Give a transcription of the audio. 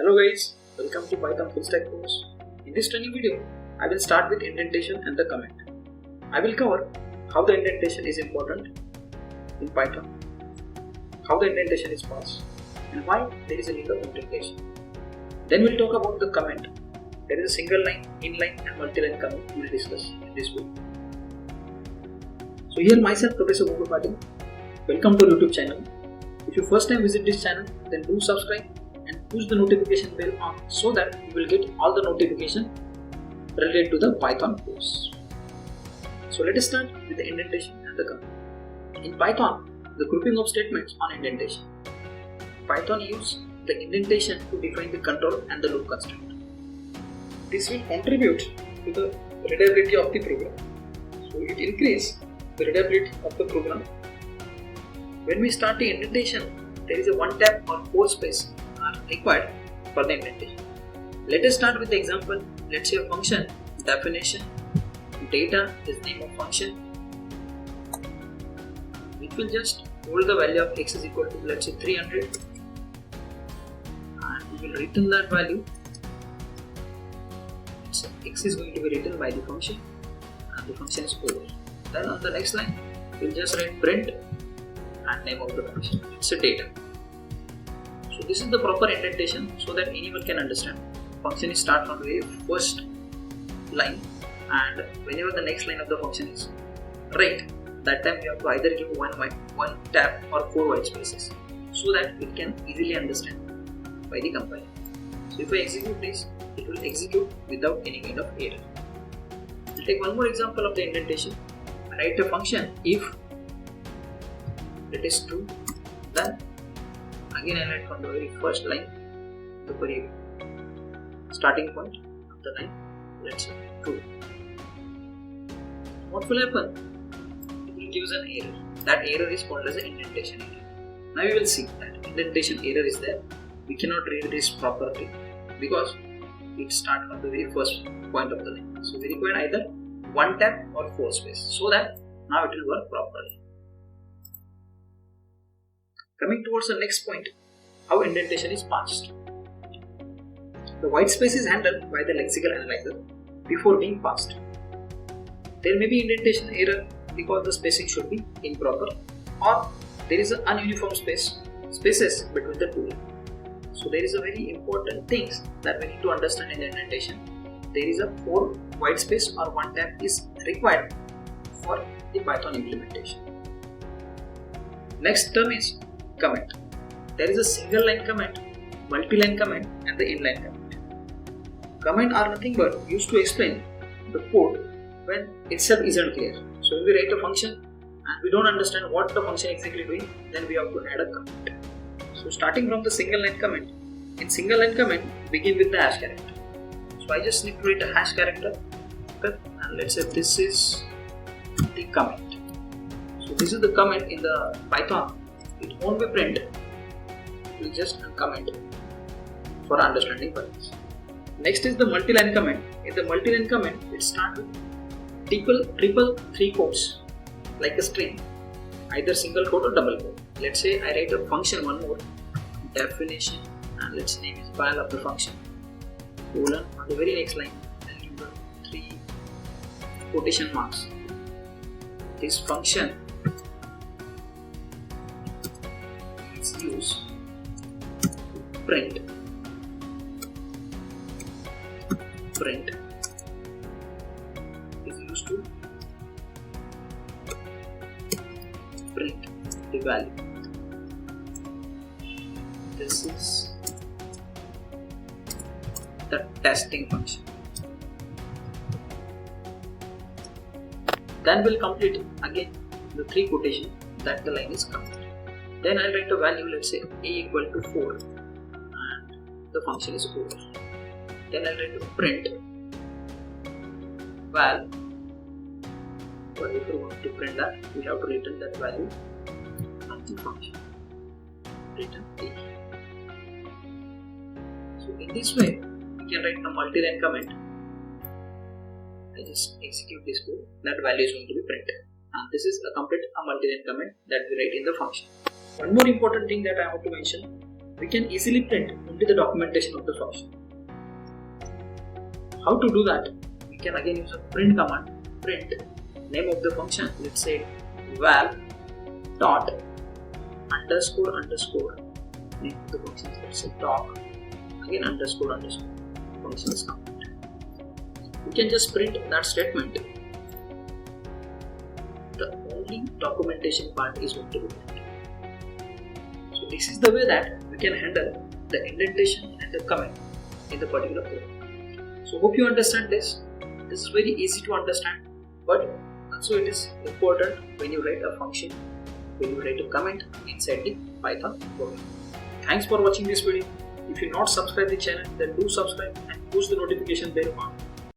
Hello guys, welcome to Python full stack course. In this training video, I will start with indentation and the comment. I will cover how the indentation is important in Python, how the indentation is parsed, and why there is a need of indentation. Then we'll talk about the comment. There is a single line, inline and multiline comment we will discuss in this video. So here myself, Professor Patil. Welcome to YouTube channel. If you first time visit this channel, then do subscribe and push the notification bell on so that you will get all the notification related to the Python course. So let us start with the indentation and the comment. In Python, the grouping of statements on indentation. Python uses the indentation to define the control and the loop constraint. This will contribute to the readability of the program. So it increases the readability of the program. When we start the indentation, there is a one tab or four space are required for the indentation. Let us start with the example. Let's say a function definition data is name of function, which will just hold the value of x is equal to, let's say, 300, and we will return that value. So x is going to be written by the function and the function is over. Then on the next line we'll just write print and name of the function. It's a data. So this is the proper indentation so that anyone can understand. Function is start from the first line, and whenever the next line of the function is right, that time you have to either give one tab or four white spaces so that it can easily understand by the compiler. So if I execute this, it will execute without any kind of error. We'll take one more example of the indentation. I write a function if it is true, then again I write from the very first line, the very starting point of the line, let's say true. What will happen? It will give us an error. That error is called as an indentation error. Now you will see that indentation error is there. We cannot read this properly because it starts from the very first point of the line. So we require either one tab or four space so that now it will work properly. Coming towards the next point, how indentation is parsed. The white space is handled by the lexical analyzer before being parsed. There may be indentation error because the spacing should be improper, or there is an ununiform spaces between the two lines. So there is a very important thing that we need to understand in the indentation. There is a four white space or one tab is required for the Python implementation. Next term is comment. There is a single line comment, multi-line comment and the inline comment. Comment are nothing but used to explain the code when itself isn't clear. So when we write a function and we don't understand what the function exactly doing, then we have to add a comment. So starting from the single line comment, in single line comment begin with the hash character. So I just need to write a hash character, okay? And let's say this is the comment. So this is the comment in the Python. It won't be print, it will just comment for understanding purpose. Next is the multi-line comment. In the multi-line comment, it starts with triple three quotes like a string, either single quote or double quote. Let's say I write a function one more, definition, and let's name is file of the function, colon, on the very next line, then you have three quotation marks. This function is used to print is used to print the value. This is the testing function. Then we'll complete again the three quotation that the line is complete. Then I'll write a value, let's say a equal to 4 and the function is over. Then I'll write to print val. But if you want to print that, we have to return that value from the function. Return a. So in this way, we can write the multi-line comment. I just execute this code. That value is going to be printed, and this is a complete multi-line comment that we write in the function. One more important thing that I have to mention, we can easily print into the documentation of the function. How to do that? We can again use a print command. Print name of the function. Let's say val dot underscore underscore name of the function. Let's say doc again underscore underscore functions comment. We can just print that statement. The only documentation part is going to be printed. So this is the way that we can handle the indentation and the comment in the particular code. So hope you understand this. This is very easy to understand, but also it is important when you write a function, when you write a comment inside the Python program. Thanks for watching this video. If you not subscribe the channel, then do subscribe and push the notification bell on